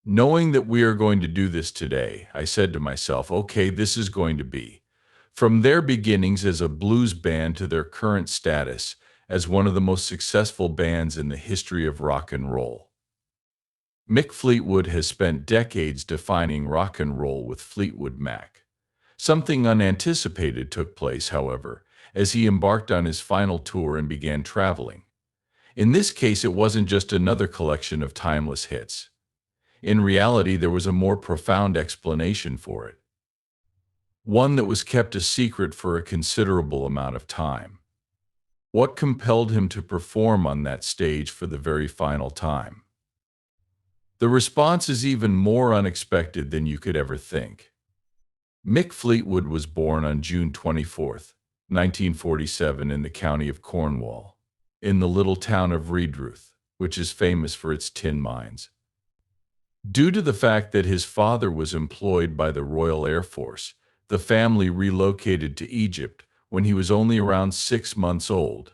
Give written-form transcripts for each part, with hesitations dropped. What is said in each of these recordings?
Knowing that we are going to do this today, I said to myself, okay, this is going to be. From their beginnings as a blues band to their current status as one of the most successful bands in the history of rock and roll. Mick Fleetwood has spent decades defining rock and roll with Fleetwood Mac. Something unanticipated took place, however, as he embarked on his final tour and began traveling. In this case, it wasn't just another collection of timeless hits. In reality, there was a more profound explanation for it. One that was kept a secret for a considerable amount of time. What compelled him to perform on that stage for the very final time? The response is even more unexpected than you could ever think. Mick Fleetwood was born on June 24th, 1947 in the county of Cornwall, in the little town of Redruth, which is famous for its tin mines. Due to the fact that his father was employed by the Royal Air Force, the family relocated to Egypt when he was only around 6 months old.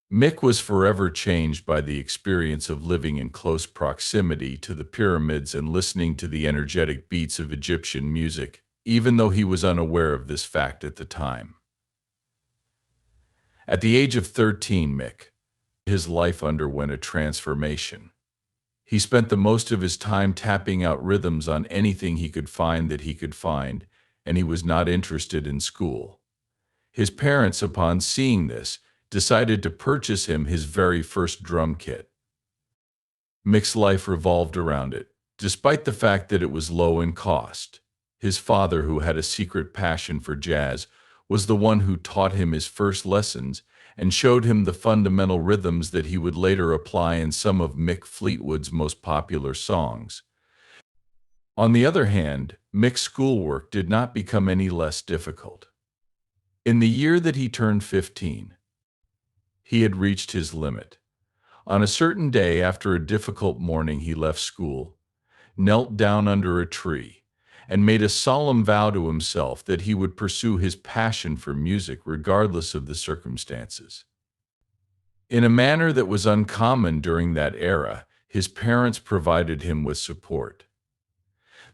Mick was forever changed by the experience of living in close proximity to the pyramids and listening to the energetic beats of Egyptian music, even though he was unaware of this fact at the time. At the age of 13, his life underwent a transformation. He spent the most of his time tapping out rhythms on anything he could find that he could find, and he was not interested in school. His parents, upon seeing this, decided to purchase him his very first drum kit. Mick's life revolved around it, despite the fact that it was low in cost. His father, who had a secret passion for jazz, was the one who taught him his first lessons and showed him the fundamental rhythms that he would later apply in some of Mick Fleetwood's most popular songs. On the other hand, Mick's schoolwork did not become any less difficult. In the year that he turned 15, he had reached his limit. On a certain day, after a difficult morning, he left school, knelt down under a tree, and made a solemn vow to himself that he would pursue his passion for music regardless of the circumstances. In a manner that was uncommon during that era, his parents provided him with support.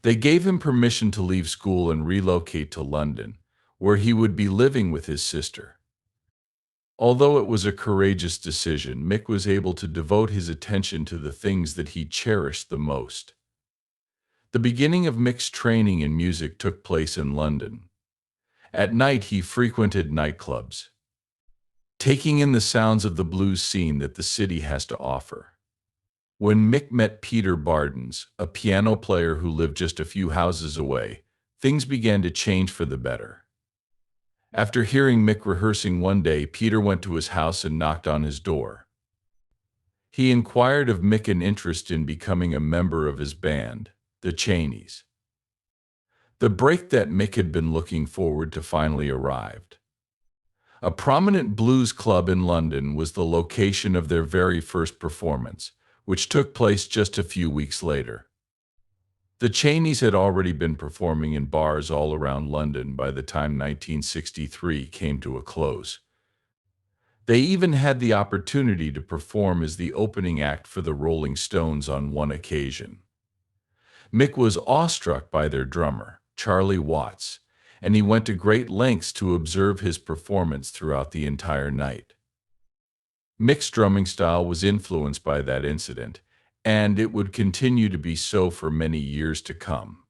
They gave him permission to leave school and relocate to London, where he would be living with his sister. Although it was a courageous decision, Mick was able to devote his attention to the things that he cherished the most. The beginning of Mick's training in music took place in London. At night, he frequented nightclubs, taking in the sounds of the blues scene that the city has to offer. When Mick met Peter Bardens, a piano player who lived just a few houses away, things began to change for the better. After hearing Mick rehearsing one day, Peter went to his house and knocked on his door. He inquired of Mick an interest in becoming a member of his band, the Cheneys. The break that Mick had been looking forward to finally arrived. A prominent blues club in London was the location of their very first performance, which took place just a few weeks later. The Cheneys had already been performing in bars all around London by the time 1963 came to a close. They even had the opportunity to perform as the opening act for the Rolling Stones on one occasion. Mick was awestruck by their drummer, Charlie Watts, and he went to great lengths to observe his performance throughout the entire night. Mick's drumming style was influenced by that incident, and it would continue to be so for many years to come.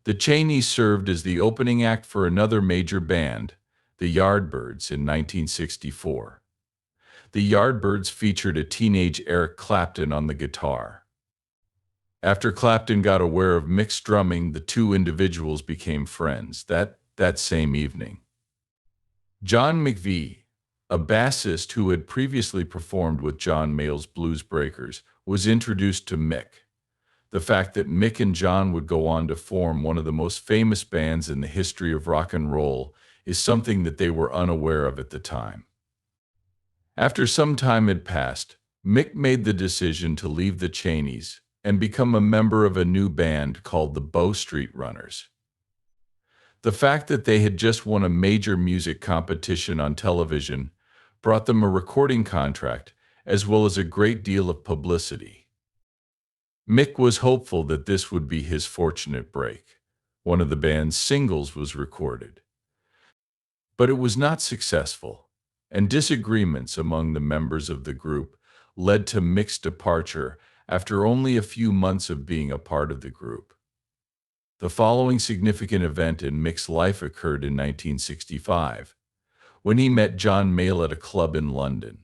The Cheneys served as the opening act for another major band, the Yardbirds, in 1964. The Yardbirds featured a teenage Eric Clapton on the guitar. After Clapton got aware of Mick's drumming, the two individuals became friends that same evening. John McVie, a bassist who had previously performed with John Mayall's Blues Breakers, was introduced to Mick. The fact that Mick and John would go on to form one of the most famous bands in the history of rock and roll is something that they were unaware of at the time. After some time had passed, Mick made the decision to leave the Cheneys and become a member of a new band called the Bow Street Runners. The fact that they had just won a major music competition on television brought them a recording contract as well as a great deal of publicity. Mick was hopeful that this would be his fortunate break. One of the band's singles was recorded, but it was not successful, and disagreements among the members of the group led to Mick's departure after only a few months of being a part of the group. The following significant event in Mick's life occurred in 1965, when he met John Mayall at a club in London.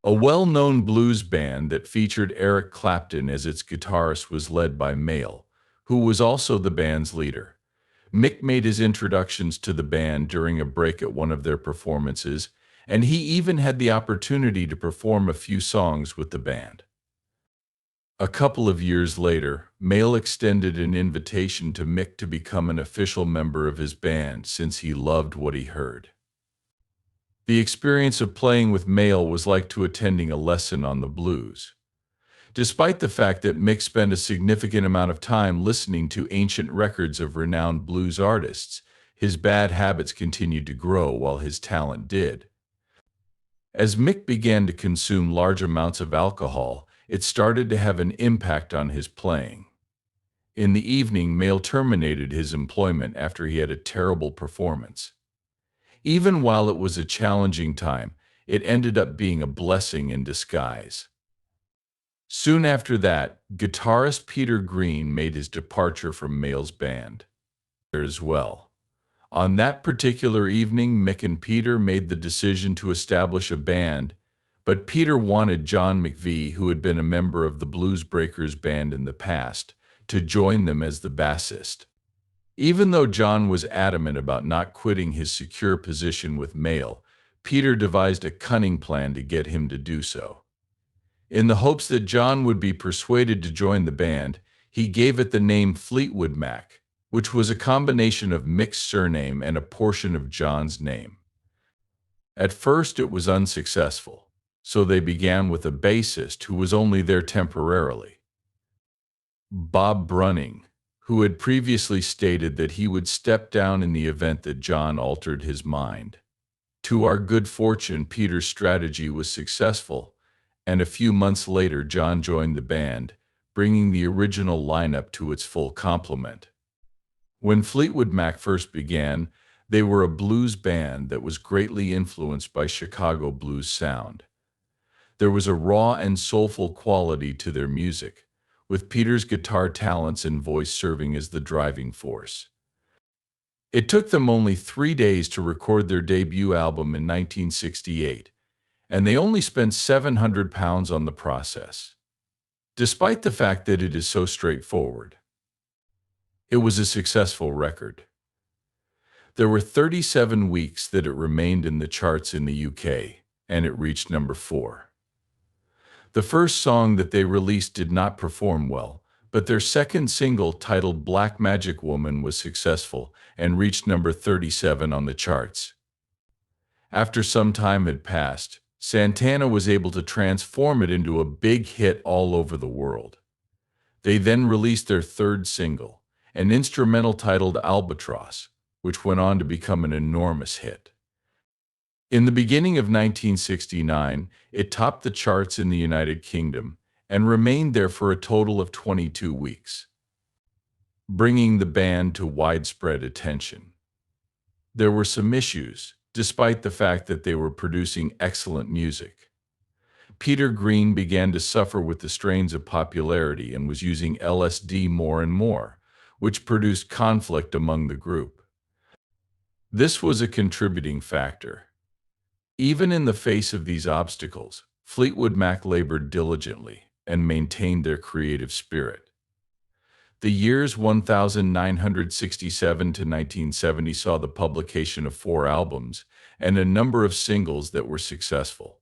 A well-known blues band that featured Eric Clapton as its guitarist was led by Mayall, who was also the band's leader. Mick made his introductions to the band during a break at one of their performances, and he even had the opportunity to perform a few songs with the band. A couple of years later, Mayall extended an invitation to Mick to become an official member of his band since he loved what he heard. The experience of playing with Mayall was like to attending a lesson on the blues. Despite the fact that Mick spent a significant amount of time listening to ancient records of renowned blues artists, his bad habits continued to grow while his talent did. As Mick began to consume large amounts of alcohol, it started to have an impact on his playing. In the evening, Mayall terminated his employment after he had a terrible performance. Even while it was a challenging time, it ended up being a blessing in disguise. Soon after that, guitarist Peter Green made his departure from Mayall's band as well. On that particular evening, Mick and Peter made the decision to establish a band, but Peter wanted John McVie, who had been a member of the Blues Breakers band in the past, to join them as the bassist. Even though John was adamant about not quitting his secure position with Mayall, Peter devised a cunning plan to get him to do so. In the hopes that John would be persuaded to join the band, he gave it the name Fleetwood Mac, which was a combination of Mick's surname and a portion of John's name. At first it was unsuccessful, so they began with a bassist who was only there temporarily, Bob Brunning, who had previously stated that he would step down in the event that John altered his mind. To our good fortune, Peter's strategy was successful, and a few months later John joined the band, bringing the original lineup to its full complement. When Fleetwood Mac first began, they were a blues band that was greatly influenced by Chicago blues sound. There was a raw and soulful quality to their music, with Peter's guitar talents and voice serving as the driving force. It took them only 3 days to record their debut album in 1968, and they only spent £700 on the process. Despite the fact that it is so straightforward, it was a successful record. There were 37 weeks that it remained in the charts in the UK, and it reached number 4. The first song that they released did not perform well, but their second single, titled Black Magic Woman, was successful and reached number 37 on the charts. After some time had passed, Santana was able to transform it into a big hit all over the world. They then released their third single, an instrumental titled Albatross, which went on to become an enormous hit. In the beginning of 1969, it topped the charts in the United Kingdom and remained there for a total of 22 weeks, bringing the band to widespread attention. There were some issues, despite the fact that they were producing excellent music. Peter Green began to suffer with the strains of popularity and was using LSD more and more, which produced conflict among the group. This was a contributing factor. Even in the face of these obstacles, Fleetwood Mac labored diligently and maintained their creative spirit. The years 1967 to 1970 saw the publication of 4 albums and a number of singles that were successful.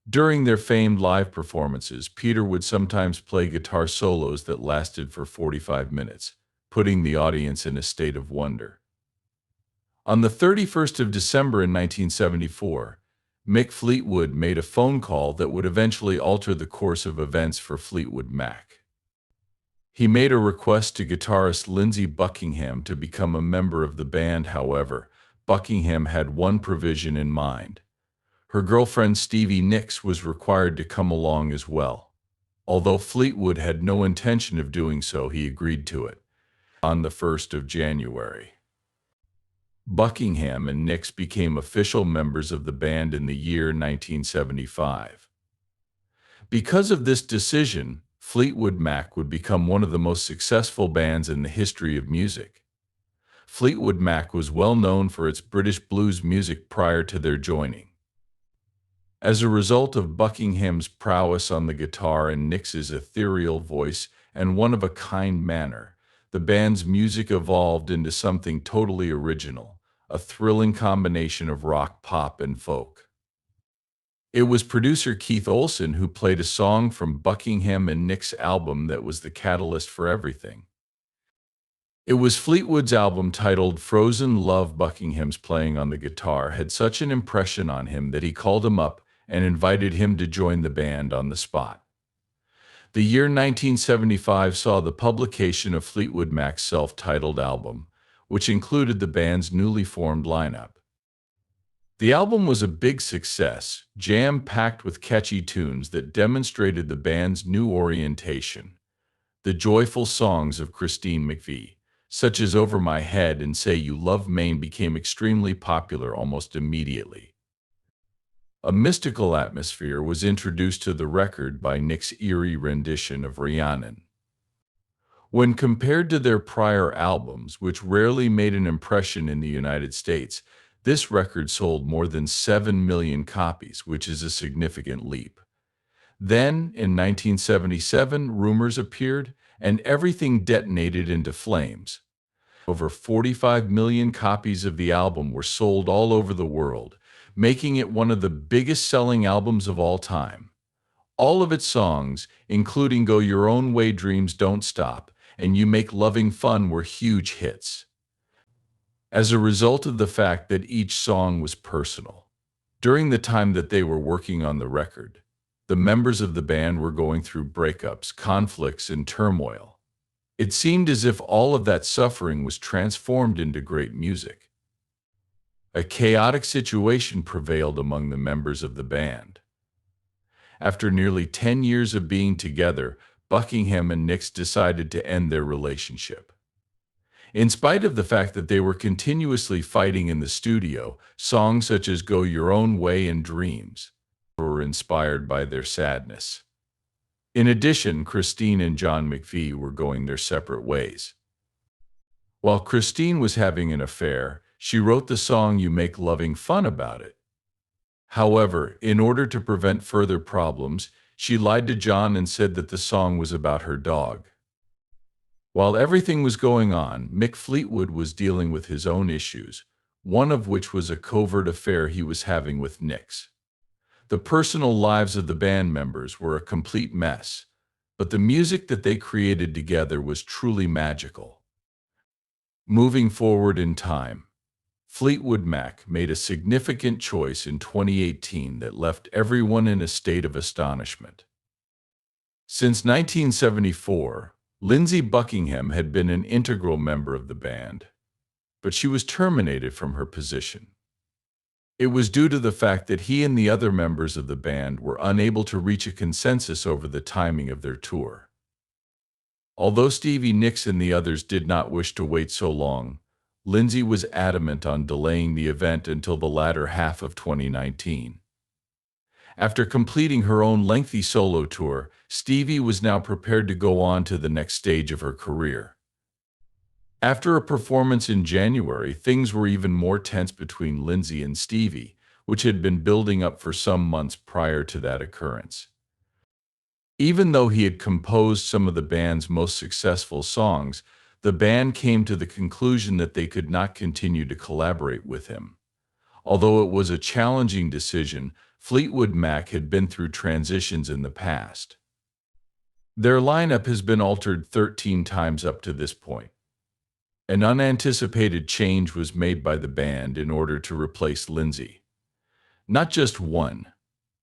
During their famed live performances, Peter would sometimes play guitar solos that lasted for 45 minutes, putting the audience in a state of wonder. On the 31st of December in 1974, Mick Fleetwood made a phone call that would eventually alter the course of events for Fleetwood Mac. He made a request to guitarist Lindsey Buckingham to become a member of the band. However, Buckingham had one provision in mind. Her girlfriend Stevie Nicks was required to come along as well. Although Fleetwood had no intention of doing so, he agreed to it. On the 1st of January, Buckingham and Nicks became official members of the band in the year 1975. Because of this decision, Fleetwood Mac would become one of the most successful bands in the history of music. Fleetwood Mac was well known for its British blues music prior to their joining. As a result of Buckingham's prowess on the guitar and Nicks's ethereal voice and one-of-a-kind manner, the band's music evolved into something totally original, a thrilling combination of rock, pop, and folk. It was producer Keith Olsen who played a song from Buckingham and Nicks' album that was the catalyst for everything. It was Fleetwood's album titled Frozen Love. Buckingham's playing on the guitar had such an impression on him that he called him up and invited him to join the band on the spot. The year 1975 saw the publication of Fleetwood Mac's self-titled album, which included the band's newly formed lineup. The album was a big success, jam-packed with catchy tunes that demonstrated the band's new orientation. The joyful songs of Christine McVie, such as Over My Head and Say You Love Maine, became extremely popular almost immediately. A mystical atmosphere was introduced to the record by Nick's eerie rendition of Rhiannon. When compared to their prior albums, which rarely made an impression in the United States, this record sold more than 7 million copies, which is a significant leap. Then, in 1977, rumors appeared, and everything detonated into flames. Over 45 million copies of the album were sold all over the world, making it one of the biggest-selling albums of all time. All of its songs, including Go Your Own Way, Dreams Don't Stop, and You Make Loving Fun, were huge hits. As a result of the fact that each song was personal. During the time that they were working on the record, the members of the band were going through breakups, conflicts, and turmoil. It seemed as if all of that suffering was transformed into great music. A chaotic situation prevailed among the members of the band. After nearly 10 years of being together, Buckingham and Nicks decided to end their relationship. In spite of the fact that they were continuously fighting in the studio, songs such as Go Your Own Way and Dreams were inspired by their sadness. In addition, Christine and John McVie were going their separate ways. While Christine was having an affair, she wrote the song You Make Loving Fun about it. However, in order to prevent further problems, she lied to John and said that the song was about her dog. While everything was going on, Mick Fleetwood was dealing with his own issues, one of which was a covert affair he was having with Nicks. The personal lives of the band members were a complete mess, but the music that they created together was truly magical. Moving forward in time, Fleetwood Mac made a significant choice in 2018 that left everyone in a state of astonishment. Since 1974, Lindsey Buckingham had been an integral member of the band, but she was terminated from her position. It was due to the fact that he and the other members of the band were unable to reach a consensus over the timing of their tour. Although Stevie Nicks and the others did not wish to wait so long, Lindsey was adamant on delaying the event until the latter half of 2019. After completing her own lengthy solo tour, Stevie was now prepared to go on to the next stage of her career. After a performance in January, things were even more tense between Lindsey and Stevie, which had been building up for some months prior to that occurrence. Even though he had composed some of the band's most successful songs, the band came to the conclusion that they could not continue to collaborate with him. Although it was a challenging decision, Fleetwood Mac had been through transitions in the past. Their lineup has been altered 13 times up to this point. An unanticipated change was made by the band in order to replace Lindsey. Not just one,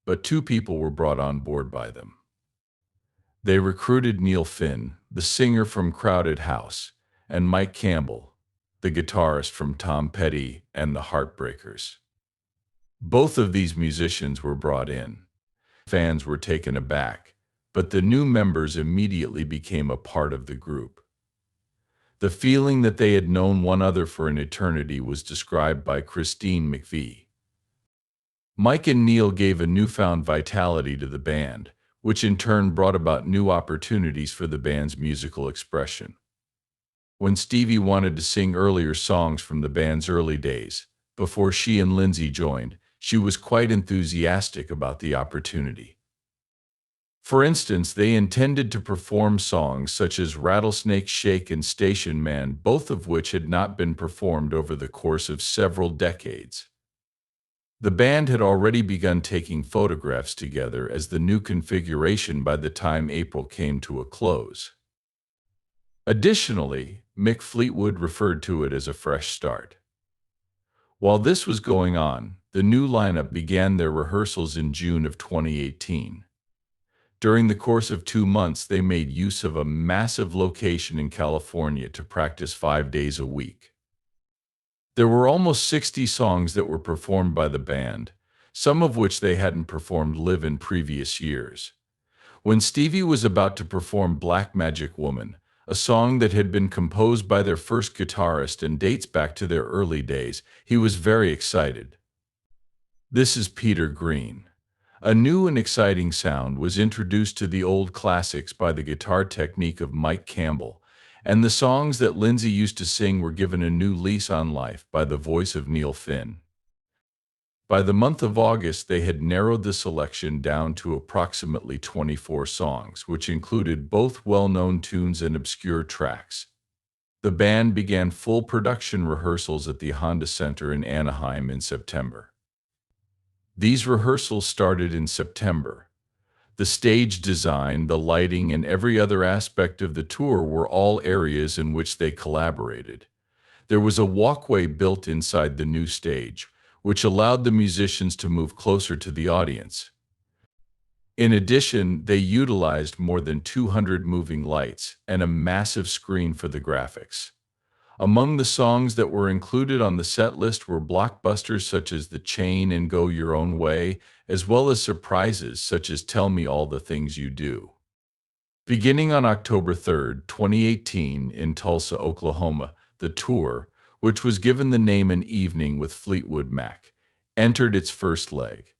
but two people were brought on board by them. They recruited Neil Finn, the singer from Crowded House, and Mike Campbell, the guitarist from Tom Petty and the Heartbreakers. Both of these musicians were brought in. Fans were taken aback, but the new members immediately became a part of the group. The feeling that they had known one another for an eternity was described by Christine McVie. Mike and Neil gave a newfound vitality to the band, which in turn brought about new opportunities for the band's musical expression. When Stevie wanted to sing earlier songs from the band's early days, before she and Lindsay joined, she was quite enthusiastic about the opportunity. For instance, they intended to perform songs such as Rattlesnake Shake and Station Man, both of which had not been performed over the course of several decades. The band had already begun taking photographs together as the new configuration by the time April came to a close. Additionally, Mick Fleetwood referred to it as a fresh start. While this was going on, the new lineup began their rehearsals in June of 2018. During the course of 2 months, they made use of a massive location in California to practice 5 days a week. There were almost 60 songs that were performed by the band, some of which they hadn't performed live in previous years. When Stevie was about to perform Black Magic Woman, a song that had been composed by their first guitarist and dates back to their early days, he was very excited. This is Peter Green. A new and exciting sound was introduced to the old classics by the guitar technique of Mike Campbell, and the songs that Lindsay used to sing were given a new lease on life by the voice of Neil Finn. By the month of August, they had narrowed the selection down to approximately 24 songs, which included both well-known tunes and obscure tracks. The band began full production rehearsals at the Honda Center in Anaheim in September. These rehearsals started in September. The stage design, the lighting, and every other aspect of the tour were all areas in which they collaborated. There was a walkway built inside the new stage, which allowed the musicians to move closer to the audience. In addition, they utilized more than 200 moving lights and a massive screen for the graphics. Among the songs that were included on the set list were blockbusters such as The Chain and Go Your Own Way, as well as surprises such as Tell Me All the Things You Do. Beginning on October 3, 2018, in Tulsa, Oklahoma, the tour, which was given the name An Evening with Fleetwood Mac, entered its first leg.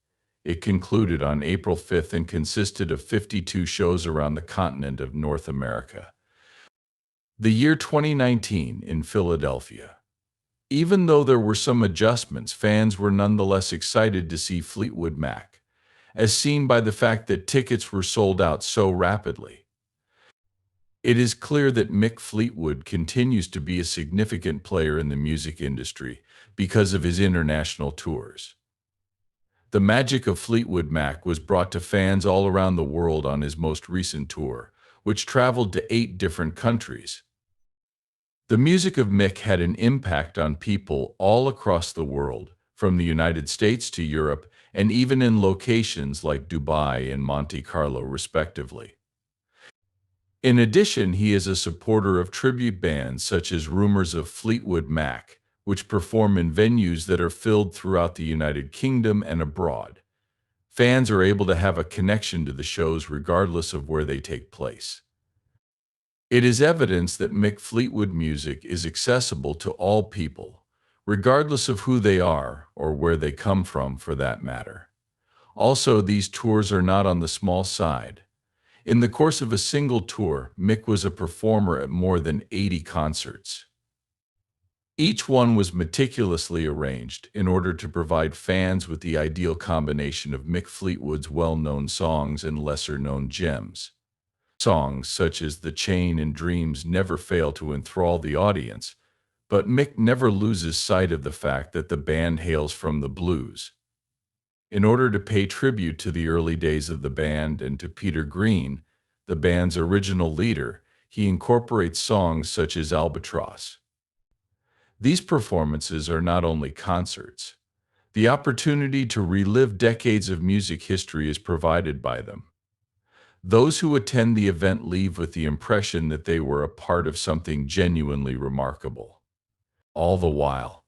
It concluded on April 5 and consisted of 52 shows around the continent of North America. The year 2019 in Philadelphia. Even though there were some adjustments, fans were nonetheless excited to see Fleetwood Mac, as seen by the fact that tickets were sold out so rapidly. It is clear that Mick Fleetwood continues to be a significant player in the music industry because of his international tours. The magic of Fleetwood Mac was brought to fans all around the world on his most recent tour, which traveled to 8 different countries. The music of Mick had an impact on people all across the world, from the United States to Europe, and even in locations like Dubai and Monte Carlo, respectively. In addition, he is a supporter of tribute bands such as Rumors of Fleetwood Mac, which perform in venues that are filled throughout the United Kingdom and abroad. Fans are able to have a connection to the shows regardless of where they take place. It is evidence that Mick Fleetwood music is accessible to all people, regardless of who they are or where they come from for that matter. Also, these tours are not on the small side. In the course of a single tour, Mick was a performer at more than 80 concerts. Each one was meticulously arranged in order to provide fans with the ideal combination of Mick Fleetwood's well-known songs and lesser-known gems. Songs such as The Chain and Dreams never fail to enthrall the audience, but Mick never loses sight of the fact that the band hails from the blues. In order to pay tribute to the early days of the band and to Peter Green, the band's original leader, he incorporates songs such as Albatross. These performances are not only concerts. The opportunity to relive decades of music history is provided by them. Those who attend the event leave with the impression that they were a part of something genuinely remarkable. All the while,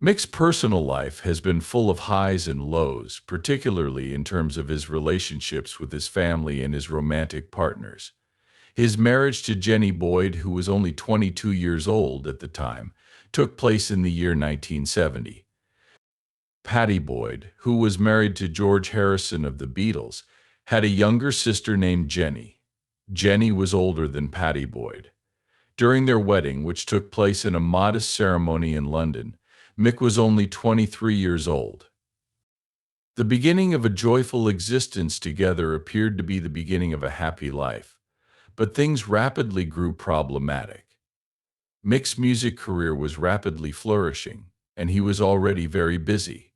Mick's personal life has been full of highs and lows, particularly in terms of his relationships with his family and his romantic partners. His marriage to Jenny Boyd, who was only 22 years old at the time, took place in the year 1970. Pattie Boyd, who was married to George Harrison of the Beatles, had a younger sister named Jenny. Jenny was older than Pattie Boyd. During their wedding, which took place in a modest ceremony in London, Mick was only 23 years old. The beginning of a joyful existence together appeared to be the beginning of a happy life, but things rapidly grew problematic. Mick's music career was rapidly flourishing, and he was already very busy.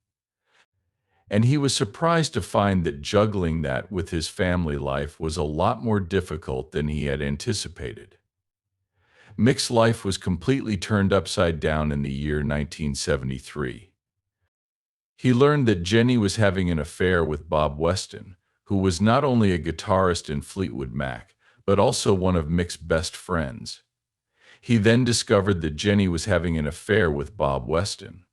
And he was surprised to find that juggling that with his family life was a lot more difficult than he had anticipated. Mick's life was completely turned upside down in the year 1973. He learned that Jenny was having an affair with Bob Weston, who was not only a guitarist in Fleetwood Mac, but also one of Mick's best friends. He then discovered that Jenny was having an affair with Bob Weston.